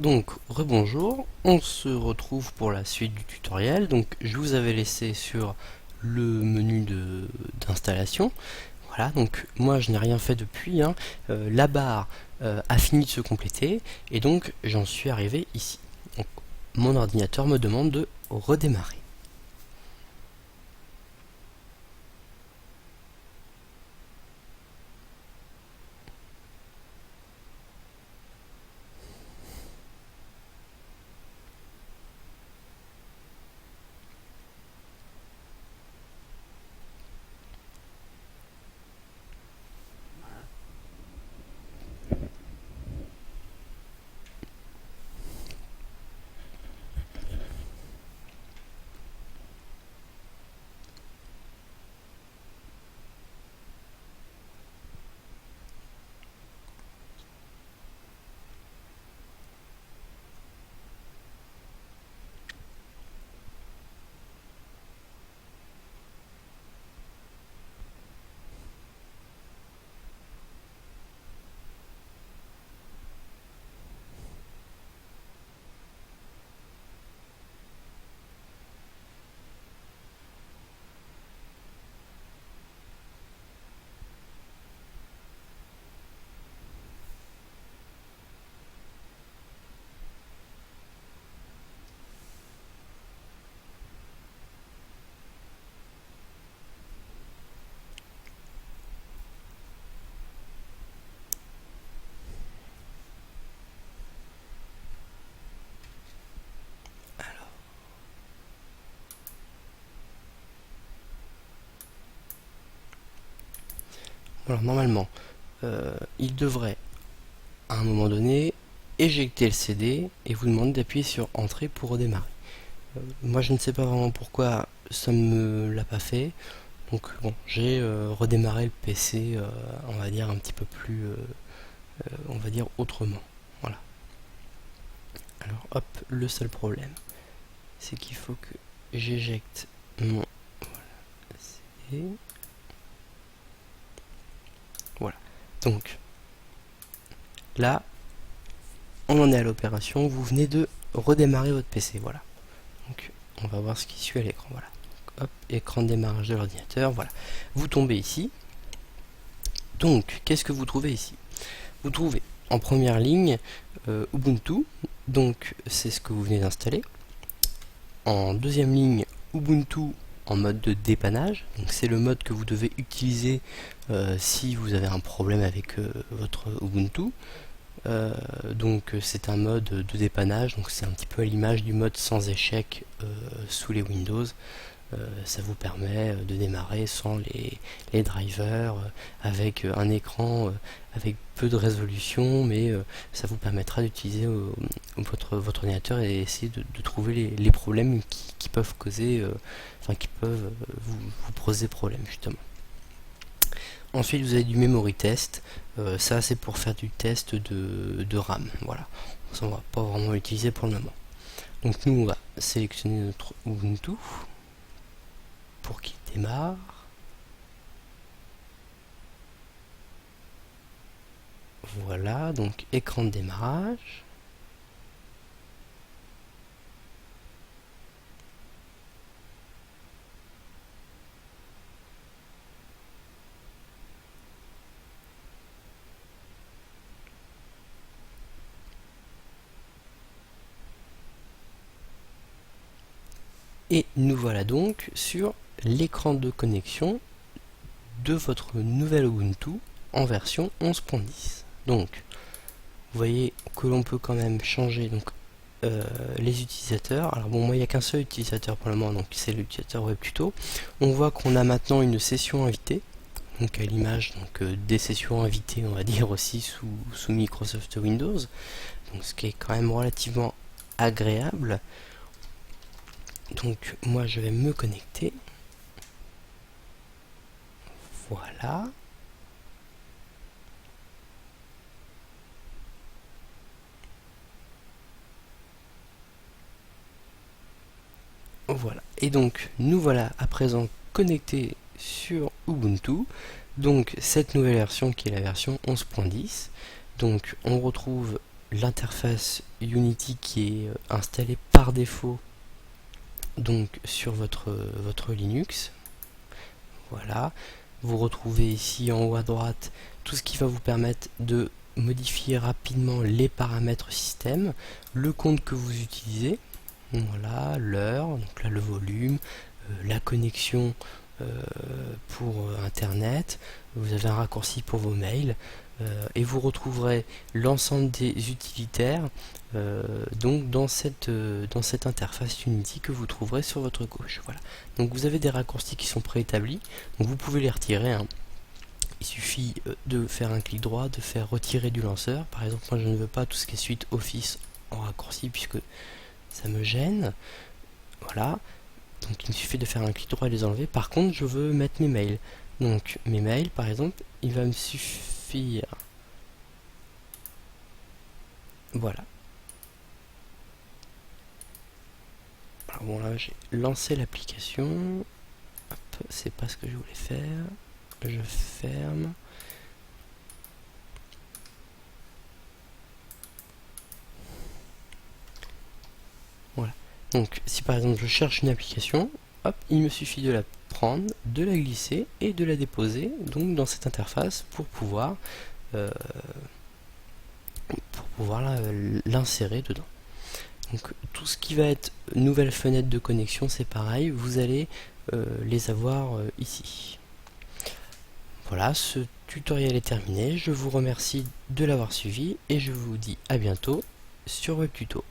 Donc, rebonjour, on se retrouve pour la suite du tutoriel. Donc, je vous avais laissé sur le menu d'installation. Voilà, donc moi je n'ai rien fait depuis, hein. La barre a fini de se compléter et donc j'en suis arrivé ici. Donc, mon ordinateur me demande de redémarrer. Alors normalement, il devrait à un moment donné éjecter le CD et vous demander d'appuyer sur Entrée pour redémarrer. Moi je ne sais pas vraiment pourquoi ça me l'a pas fait. Donc bon, j'ai redémarré le PC, on va dire un petit peu plus, on va dire autrement. Voilà. Alors hop, le seul problème, c'est qu'il faut que j'éjecte mon CD. Voilà. Donc là, on en est à l'opération. Vous venez de redémarrer votre PC. Voilà. Donc on va voir ce qui suit à l'écran. Voilà. Hop, écran de démarrage de l'ordinateur. Voilà. Vous tombez ici. Donc, qu'est-ce que vous trouvez ici? Vous trouvez en première ligne Ubuntu, donc c'est ce que vous venez d'installer. En deuxième ligne, Ubuntu en mode de dépannage, donc c'est le mode que vous devez utiliser si vous avez un problème avec votre Ubuntu. Donc c'est un mode de dépannage, donc c'est un petit peu à l'image du mode sans échec sous les Windows. Ça vous permet de démarrer sans les drivers, avec un écran avec peu de résolution, mais ça vous permettra d'utiliser votre ordinateur et essayer de trouver les problèmes qui peuvent causer, enfin qui peuvent vous poser problème justement. Ensuite vous avez du memory test, ça c'est pour faire du test de RAM, voilà. Ça on va pas vraiment l'utiliser pour le moment. Donc nous on va sélectionner notre Ubuntu pour qu'il démarre. Voilà, donc écran de démarrage. Et nous voilà donc sur l'écran de connexion de votre nouvel Ubuntu en version 11.10. Donc, vous voyez que l'on peut quand même changer donc, les utilisateurs. Alors bon, moi il n'y a qu'un seul utilisateur pour le moment, donc c'est l'utilisateur WebTuto. On voit qu'on a maintenant une session invitée, donc à l'image des sessions invitées, on va dire aussi sous Microsoft Windows. Donc ce qui est quand même relativement agréable. Donc moi je vais me connecter. Voilà. Voilà. Et donc nous voilà à présent connectés sur Ubuntu. Donc cette nouvelle version qui est la version 11.10. Donc on retrouve l'interface Unity qui est installée par défaut donc sur votre Linux. Voilà, vous retrouvez ici en haut à droite tout ce qui va vous permettre de modifier rapidement les paramètres système, le compte que vous utilisez, voilà, l'heure, donc là le volume, la connexion pour internet, vous avez un raccourci pour vos mails, et vous retrouverez l'ensemble des utilitaires donc dans cette interface Unity que vous trouverez sur votre gauche. Voilà. Donc vous avez des raccourcis qui sont préétablis, donc vous pouvez les retirer, hein. Il suffit de faire un clic droit, de faire retirer du lanceur. Par exemple, moi je ne veux pas tout ce qui est suite Office en raccourci puisque ça me gêne. Voilà. Donc il me suffit de faire un clic droit et les enlever. Par contre, je veux mettre mes mails. Donc mes mails, par exemple, il va me suffire. Voilà. Alors bon, là j'ai lancé l'application. C'est pas ce que je voulais faire. Je ferme. Voilà. Donc si par exemple je cherche une application, hop, il me suffit de la prendre, de la glisser et de la déposer donc dans cette interface pour pouvoir l'insérer dedans. Donc tout ce qui va être nouvelle fenêtre de connexion, c'est pareil, vous allez les avoir ici. Voilà, ce tutoriel est terminé, je vous remercie de l'avoir suivi et je vous dis à bientôt sur WebTuto.